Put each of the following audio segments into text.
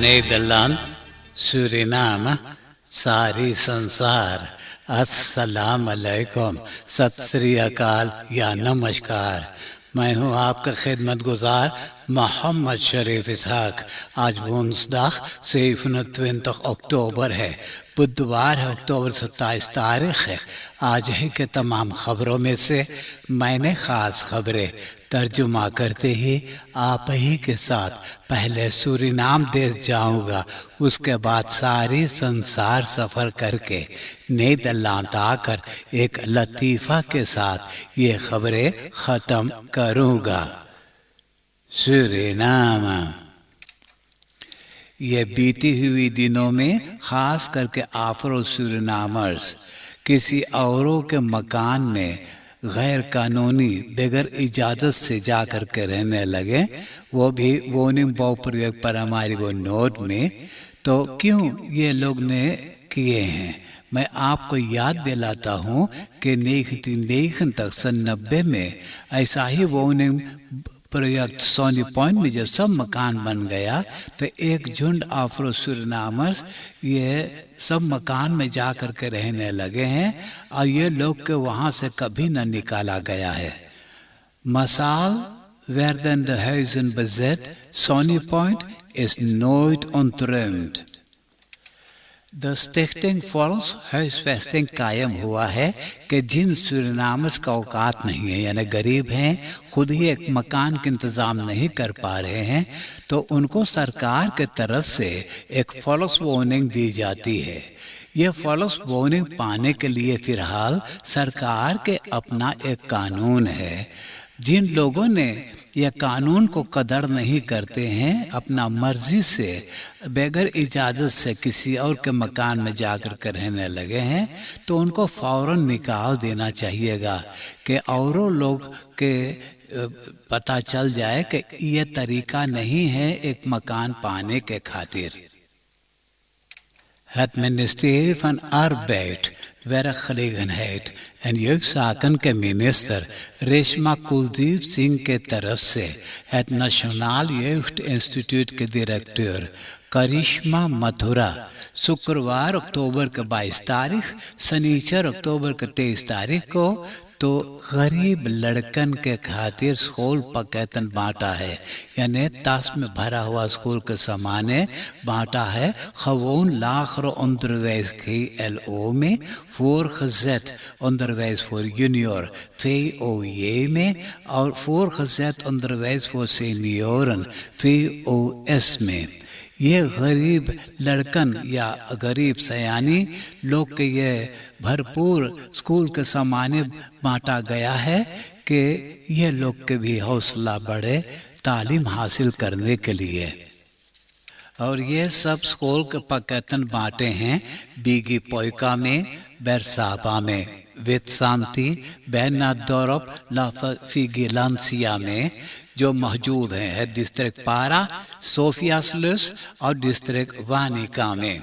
Nederland, Suriname, सारी संसार, अस्सलाम अलैकुम, सत श्री अकाल या नमस्कार। मैं हूँ आपका खिदमतगुजार मोहम्मद शरीफ इसहाक। आज 27 अक्टूबर है, बुधवार है, अक्टूबर 27 तारीख है। आज ही के तमाम खबरों में से मैंने ख़ास खबरें तर्जुमा करते ही आप ही के साथ पहले सूरीनाम देश जाऊंगा, उसके बाद सारी संसार सफ़र करके नीदरलैंड आकर एक लतीफ़ा के साथ ये खबरें ख़त्म करूंगा। सूरीनाम ये बीती हुई दिनों में ख़ास करके अफ्रो सूरीनामर्स किसी औरों के मकान में गैर कानूनी बगैर इजाज़त से जा कर के रहने लगे, वो भी वोनिंग बहु प्रयोग पर हमारी वो नोट में। तो क्यों ये लोग ने किए हैं, मैं आपको याद दिलाता हूँ कि 1990 तक 90 में ऐसा ही वोनिंग प्रोजेक्ट सोनी पॉइंट में जब सब मकान बन गया तो एक झुंड अफ्रो सूरीनामर्स ये सब मकान में जा कर के रहने लगे हैं और ये लोग के वहाँ से कभी न निकाला गया है। मसाल werden de huizen bezet, Sonny Point is nooit ontruimd। द स्टिक्टिंग फॉल्स हुisvesting कायम हुआ है कि जिन सूरीनामर्स का औकात नहीं है, यानी गरीब हैं, खुद ही एक मकान का इंतज़ाम नहीं कर पा रहे हैं, तो उनको सरकार के तरफ से एक फॉल्स वार्निंग दी जाती है। यह फॉल्स वार्निंग पाने के लिए फ़िलहाल सरकार के अपना एक कानून है। जिन लोगों ने यह कानून को कदर नहीं करते हैं, अपना मर्जी से बगैर इजाज़त से किसी और के मकान में जाकर के रहने लगे हैं, तो उनको फ़ौरन निकाल देना चाहिएगा कि औरों लोग के पता चल जाए कि यह तरीका नहीं है एक मकान पाने के खातिर। Het ministerie van Arbeid, Werkgelegenheid en Jeugdzaken के मिनिस्टर रेशमा कुलदीप सिंह के तरफ से het नेशनल यूथ इंस्टीट्यूट के डायरेक्टर करिश्मा मथुरा शुक्रवार अक्टूबर के 22 तारीख, शनिचर अक्टूबर के 23 तारीख को तो गरीब लड़कन के खातिर स्कूल पकेतन बांटा है, यानी ताश में भरा हुआ स्कूल के सामाने बांटा है। gewoon lager onderwijs GLO में, voortgezet onderwijs voor junior VOJ में और voortgezet onderwijs voor senioren VOS में। ये गरीब लड़कन या गरीब सयानी लोग के ये भरपूर स्कूल के सामाने बांटा गया है कि ये लोग के भी हौसला बढ़े तालीम हासिल करने के लिए। और ये सब स्कूल के पकेतन बांटे हैं बीगी पोइका में, बेरसाबा में, वित्सांति, बेनादोरप, लाफिगिलांसिया में जो मौजूद हैं, डिस्ट्रिक्ट पारा, सोफियास्लुस और डिस्ट्रिक्ट वानिका में।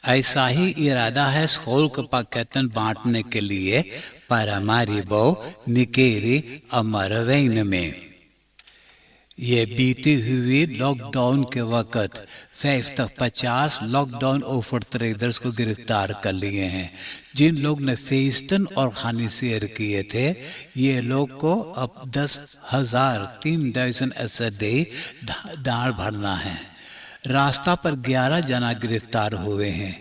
ऐसा ही इरादा है स्कूल के पकेतन बांटने के लिए पारामारिबो, निकेरी और मरवेन में। ये बीती हुई लॉकडाउन के वक़्त 5 तक 50 लॉकडाउन ऑफर ट्रेडर्स को गिरफ्तार कर लिए हैं। जिन लोग ने फेस्टन और खानी शेयर किए थे, ये लोग को अब 10,000 3 डजन ऐसे दाढ़ भरना है। रास्ता पर 11 जना गिरफ्तार हुए हैं।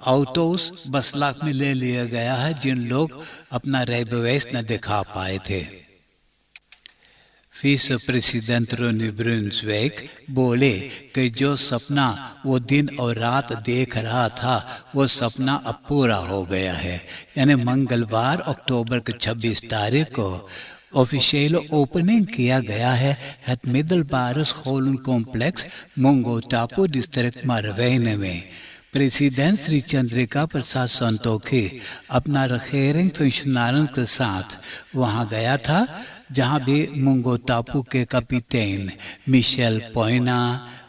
ऑटोस बसलाक में ले लिया गया है जिन लोग अपना रेबवेस न दिखा पाए थे। विce-president रोनी ब्रुन्सविक बोले कि जो सपना वो दिन और रात देख रहा था, वो सपना अब पूरा हो गया है। यानी मंगलवार अक्टूबर के 26 तारीख को ऑफिशियल ओपनिंग किया गया है het Middelbare Scholencomplex Mungo Tapu district मरवेन में। प्रेसिडेंट श्री चंद्रिका प्रसाद संतोखी अपना रखेरिंग फंक्शनरों के साथ वहां गया था, जहां भी मुंगो टापू के कैपिटेन मिशेल पोइना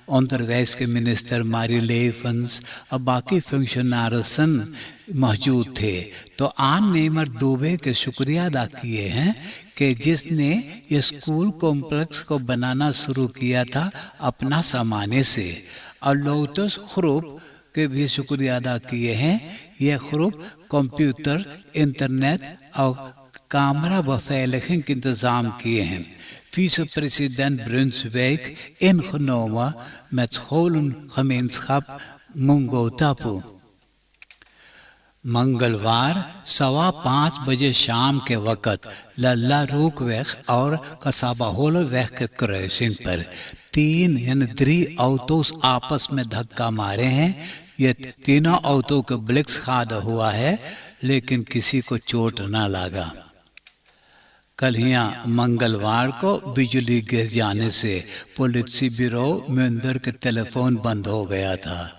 onderwijs के मिनिस्टर मारी लेफन्स और बाकी फंक्शनरसन मौजूद थे। तो आन नेमर दुबे के शुक्रिया अदा किए हैं कि जिसने ये स्कूल कॉम्प्लेक्स को बनाना शुरू किया था अपना सामाने से। और लोटस ख्रुप के भी शुक्रिया अदा किए हैं। यह ख्रुप कंप्यूटर, इंटरनेट और कैमरा beveiliging के इंतजाम किए हैं। Vice-president Brunswijk ingenomen met scholengemeenschap Mungo Tapu। मंगलवार 5:15 बजे शाम के वक़्त लल्ला रूकवेख और कसाबाहोलवेख के क्रॉसिंग पर 3 ऑटोस आपस में धक्का मारे हैं। ये तीनों ऑटो के ब्लिक्स खादा हुआ है, लेकिन किसी को चोट न लगा। कल यहाँ मंगलवार को बिजली गिर जाने से पुलिस ब्यूरो मंदिर के टेलीफोन बंद हो गया था।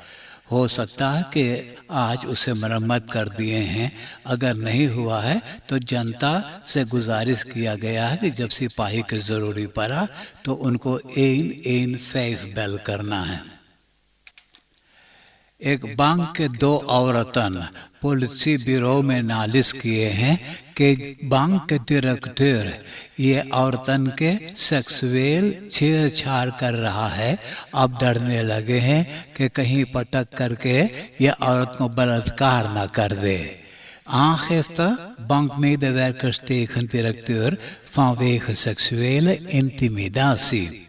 हो सकता है कि आज उसे मरम्मत कर दिए हैं। अगर नहीं हुआ है तो जनता से गुजारिश किया गया है कि जब सिपाही की ज़रूरी पड़ा तो उनको 115 बेल करना है। एक बैंक के 2 औरतन पुलिस ब्यूरो में नालिश किए हैं कि बैंक के डायरेक्टर ये औरतन के सेक्सुअल छेड़छाड़ कर रहा है। अब डरने लगे हैं कि कहीं पटक करके ये औरत को बलात्कार न कर दे। Aangifte bankmedewerkers tegen directeur vanwege seksuele intimidatie।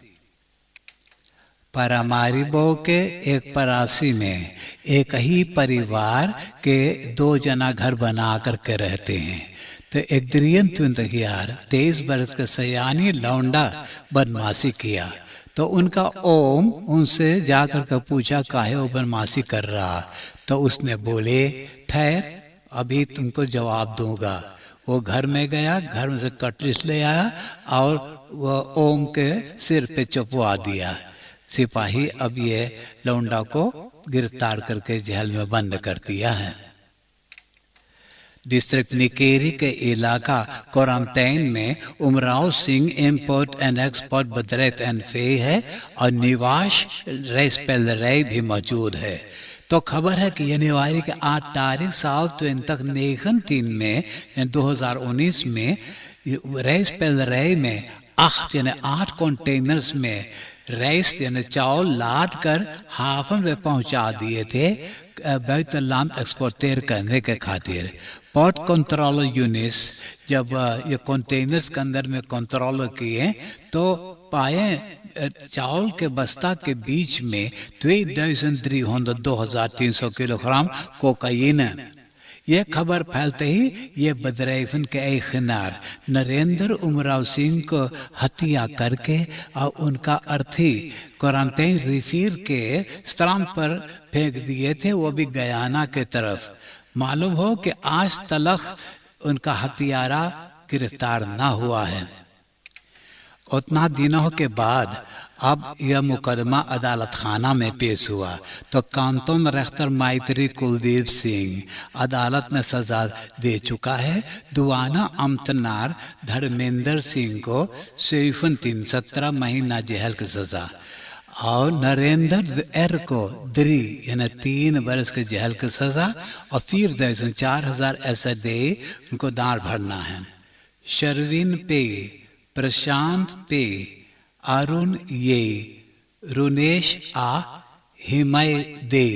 Paramaribo के एक परासी में एक ही परिवार के 2 जना घर बना करके रहते हैं। तो एक 23 बरस के सयानी लौंडा बदमाशी किया तो उनका ओम उनसे जाकर के पूछा काहे वो बदमाशी कर रहा। तो उसने बोले ठहर अभी तुमको जवाब दूंगा। वो घर में गया, घर में से कटरिस ले आया और वो ओम के सिर पे चुपवा दिया। सिपाही अब ये लौंडा को गिरफ्तार करके जेल में बंद कर दिया है। डिस्ट्रिक्ट निकेरी के इलाका क्वारंटाइन में Umrao Singh import and export बदरेत एंड फे है और निवास रेस्पेलरे भी मौजूद है। तो खबर है कि जनवरी के 8 तारीख साल 2019 में 2019 में रेस्पेलरे में 8 कंटेनर्स में राइस यानी चावल लाद कर हाफन में पहुंचा दिए थे बैतुल्लाम एक्सपोर्टेर करने के खातिर। पोर्ट कंट्रोल यूनिट्स जब ये कंटेनर्स के अंदर में कंट्रोल किए तो पाए चावल के बस्ता के बीच में 2300 किलोग्राम कोकाइन। यह खबर फैलते ही ये बदरैफन के ऐखनार नरेंद्र उमराव सिंह को हत्या करके और उनका अर्थी क्वारंटाइन रिफिर के स्थान पर फेंक दिए थे, वो भी गयाना के तरफ। मालूम हो कि आज तलक उनका हत्यारा गिरफ्तार ना हुआ है। उतना दिनों के बाद अब यह मुकदमा अदालत खाना में पेश हुआ तो कांतोन रेख्तर मैत्री कुलदीप सिंह अदालत में सजा दे चुका है। दुआना अमतनार धर्मेंद्र सिंह को 17 महीना जेल की सजा और नरेंद्र एर को 3 बरस के जेल की सजा और फिर 4,000 ऐसा दे उनको दार भरना है। शर्विन पे, प्रशांत पे, अरुण ये, रुनेश आ, हिमय दे,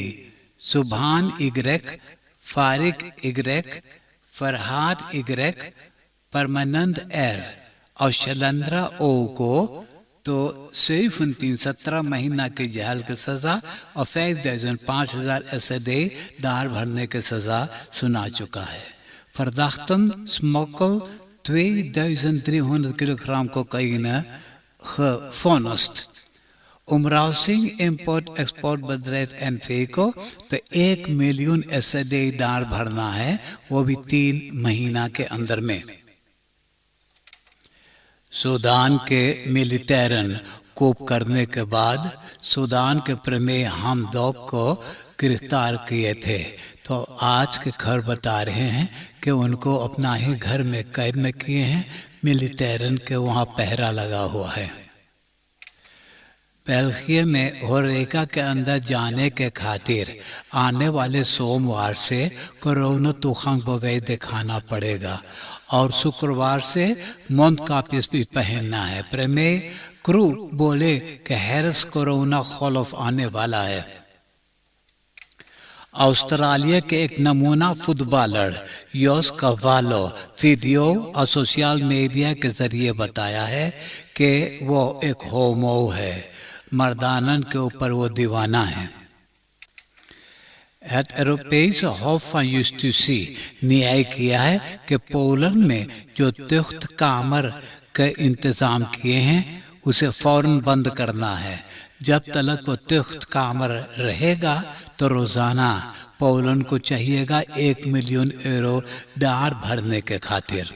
सुभान इग्रेक, फारिक इग्रेक, फरहाद इग्रेक, परमानंद एर और शलंद्रा ओ को तो 17 महीना की जेल की सजा और 5,000 ऐसे दे दार भरने की सजा सुना चुका है। फरदाख्तन स्मोकल 2300 kilogram cocaine gefonst। Umrao Singh import export बदरेत एंड फे को तो 1 मिलियन ऐसे दार भरना है, वो भी 3 महीना के अंदर में। सूडान के मिलिटेरन कोप करने के बाद सूडान के प्रमेय हमदोक को गिरफ्तार किए थे। तो आज के खबर बता रहे हैं कि उनको अपना ही घर में कैद में किए हैं। मिलिटेरन के वहाँ पहरा लगा हुआ है। बेल्जियम में होरेका के अंदर जाने के खातिर आने वाले सोमवार से कोरोना तुखांग बवे दिखाना पड़ेगा और शुक्रवार से मौत कापिस भी पहनना है। प्रेमे क्रू बोले कि हैरिस कोरोना खौफ आने वाला है। ऑस्ट्रेलिया के एक नमूना फुटबॉलर योस कवालो वीडियो और सोशल मीडिया के जरिए बताया है कि वो एक होमो है, मर्दानन के ऊपर वो दीवाना है। Het Europese Hof van Justitie न्याय किया है कि पोलैंड में जो तुख्त कामर के इंतजाम किए हैं उसे फौरन बंद करना है। जब तक वो तुख्त कामर रहेगा तो रोजाना पोलैंड को चाहिएगा 1 मिलियन यूरो दार भरने के खातिर।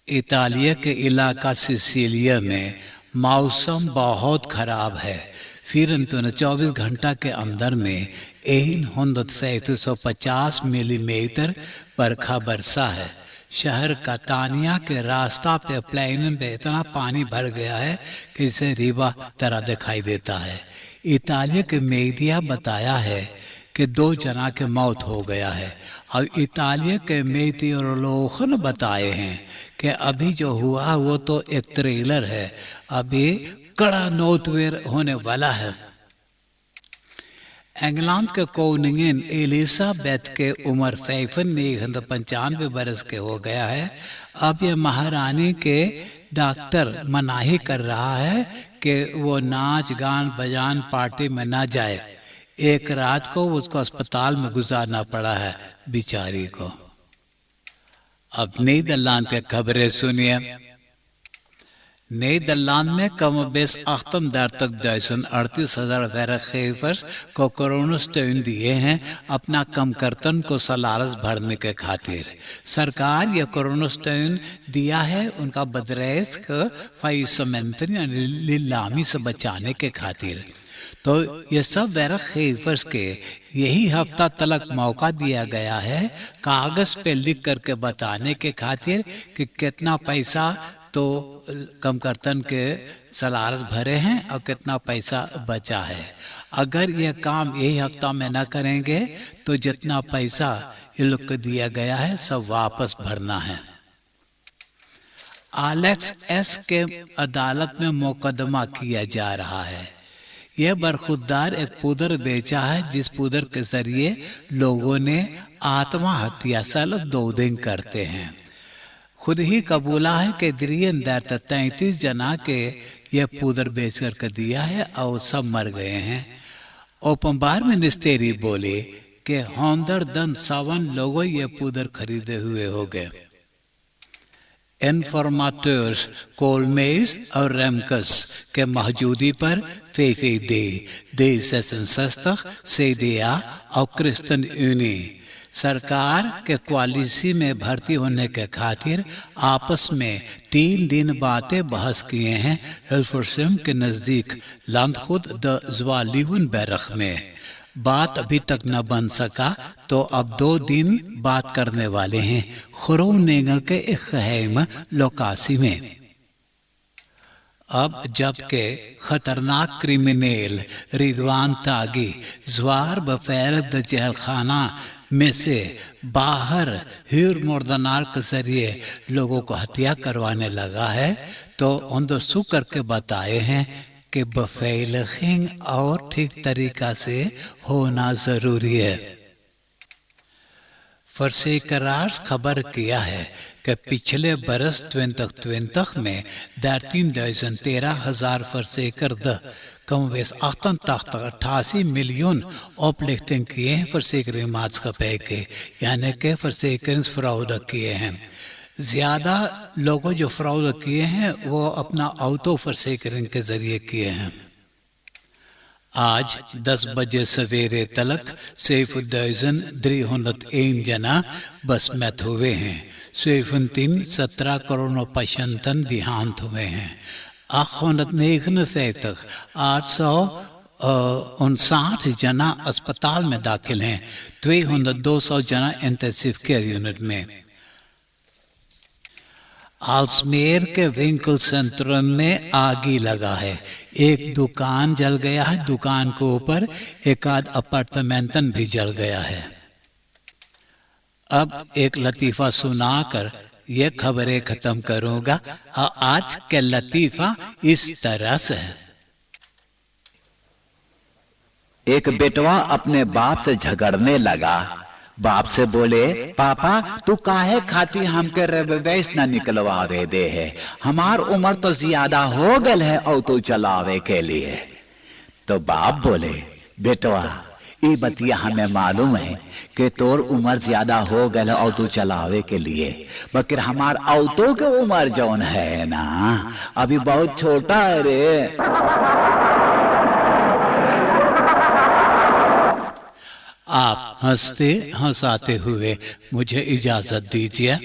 इतालिया के इलाका सिसिलिया में मौसम बहुत खराब है। फिर 24 घंटा के अंदर में 150 मिलीमीटर बरखा बरसा है। शहर कातानिया के रास्ता पे प्लेन में इतना पानी भर गया है कि इसे रीवा तरह दिखाई देता है। इतालिया के मीडिया बताया है कि 2 जना के मौत हो गया है और इतालिया के मेteoroloग ने बताए हैं कि अभी जो हुआ वो तो एक ट्रेलर है, अभी कड़ा नोटवेयर होने वाला है। इंग्लैंड के कोनिंगन एलिजाबेथ के उम्र 95 बरस के हो गया है। अब ये महारानी के डॉक्टर मनाही कर रहा है कि वो नाच गान बजान पार्टी में ना जाए। एक रात को उसको अस्पताल में गुजारना पड़ा है बेचारी को। अब नीदरलैंड के खबरें सुनिए। नीदरलैंड में कम बेस 38,000 werkgevers को कोरोना स्टेन दिए हैं अपना कम कर्तन को सलारस भरने के खातिर। सरकार ये कोरोना स्टेन दिया है उनका बदरेफ को फाइसमेंट नीलामी से बचाने के खातिर। तो ये सब werkgevers के यही हफ्ता तलक मौका दिया गया है कागज पे लिख करके बताने के खातिर कि कितना पैसा तो कम कर्तन के सलारस भरे हैं और कितना पैसा बचा है। अगर ये काम यही हफ्ता में न करेंगे तो जितना पैसा ये लोग को दिया गया है सब वापस भरना है। एलेक्स एस के अदालत में मुकदमा किया जा रहा है। यह बरखुरदार एक पुदर बेचा है जिस पुदर के जरिए लोगों ने आत्महत्या सेल्फ डोजिंग करते हैं। खुद ही कबूला है कि 33 जना के यह पुदर बेच कर दिया है और सब मर गए हैं। ओपनबार मिनिस्टेरी बोले कि 107 लोगों ये पुदर खरीदे हुए हो गए। इन्फॉर्मेटर्स कोलमेज और रेमकस के मौजूदी पर VVD, D66, CDA और क्रिश्चियन यूनियन सरकार के क्वालिसी में भर्ती होने के खातिर आपस में 3 दिन बातें बहस किए हैं हेल्फोर्सम के नज़दीक लैंडखुद द ज़वालीवन बैरक में। बात अभी तक न बन सका तो अब 2 दिन बात करने वाले हैं खुरोनेगा के एक खैम लोकासी में। अब जबकि खतरनाक क्रिमिनल रिदवान तागी जवार बफैल द जेल खाना में से बाहर ह्यूर मोर्दनार के जरिए लोगों को हत्या करवाने लगा है तो अंदसू करके बताए हैं कि बफैलिंग और ठीक तरीका से होना जरूरी है। फर्सेकरार्स खबर किया है कि पिछले बरस 2020 में 13,000 फर्सेकर कम वेस 88 मिलियन ओपलिफ्टिंग किए हैं फर्सेकर मार्च का पैके यानी कि फर्सेकर फ्रॉड किए हैं। ज़्यादा लोगों जो फ्रॉड किए हैं वो अपना ऑटो फर्सेकरिंग के जरिए किए हैं। आज 10 बजे सवेरे तलक 7,301 जना बस मत हुए हैं। 17 करोड़ पशंतन देहांत हुए हैं। 859 जना अस्पताल में दाखिल हैं। 200 जना इंटेंसिव केयर यूनिट में। आजमेर के विंकल सेंट्रम में आगी लगा है। एक दुकान जल गया है, दुकान के ऊपर एक आध अपार्टमेंटन भी जल गया है। अब एक लतीफ़ा सुनाकर ये खबरें ख़त्म करूँगा। आज के लतीफ़ा इस तरह से है। एक बेटवा अपने बाप से झगड़ने लगा। बाप से बोले, पापा तू काहे खाती हमके रेवेश न निकलवावे दे है, हमार उम्र तो ज्यादा हो गल है और तू चलावे के लिए। तो बाप बोले, बेटवा ये बतिया हमें मालूम है कि तोर उम्र ज्यादा हो गल है और तू चलावे के लिए, मगर हमार औतों के उम्र जौन है ना अभी बहुत छोटा है रे। आप हंसते हंसाते हुए मुझे इजाजत दीजिए।